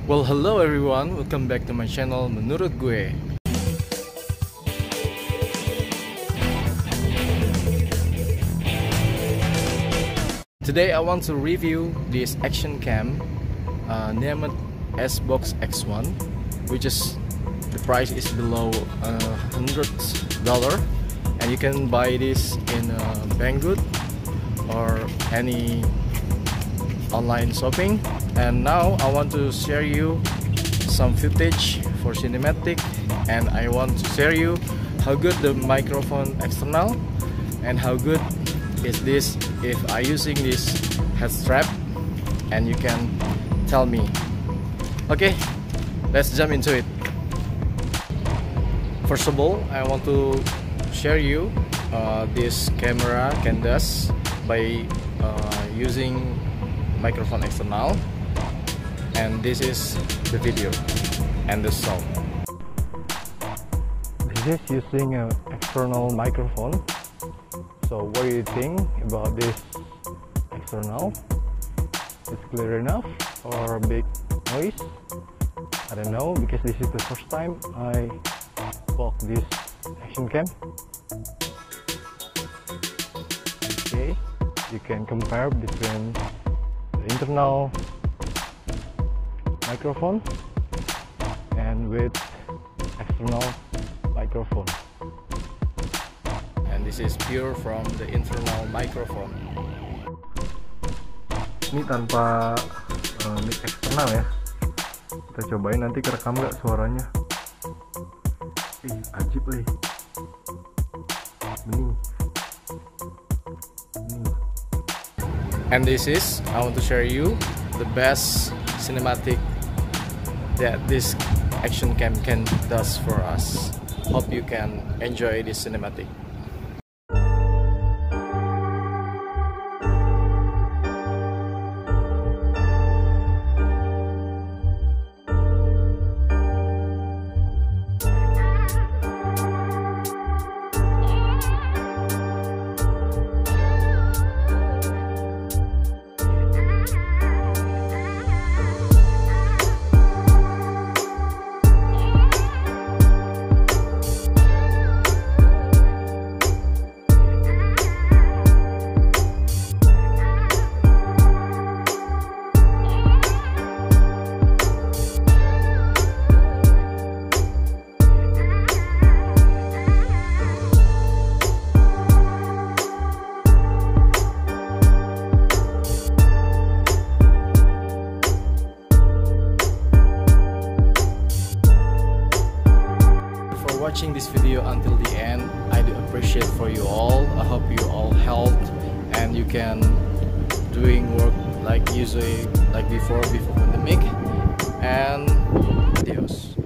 Well, hello everyone, welcome back to my channel Menurut Gue. Today I want to review this action cam named Sbox X1, which is the price is below $100, and you can buy this in Banggood or any online shopping. And now I want to share you some footage for cinematic, and I want to share you how good the microphone external and how good is this if I using this head strap, and you can tell me. Okay, let's jump into it. First of all, I want to share you this camera can does by using microphone external, and this is the video and the sound. This is using an external microphone. So what do you think about this external? It's clear enough or big noise? I don't know, because this is the first time I bought this action cam. Okay, you can compare between the internal microphone and with external microphone, and this is pure from the internal microphone. Ini tanpa mic eksternal ya. Kita cobain nanti kerekam nggak suaranya. Ajib nih. Bening. And this is, I want to share you the best cinematic that this action cam can does for us. Hope you can enjoy this cinematic. Watching this video until the end, I do appreciate for you all. I hope you all helped and you can doing work like usually like before pandemic. And adios.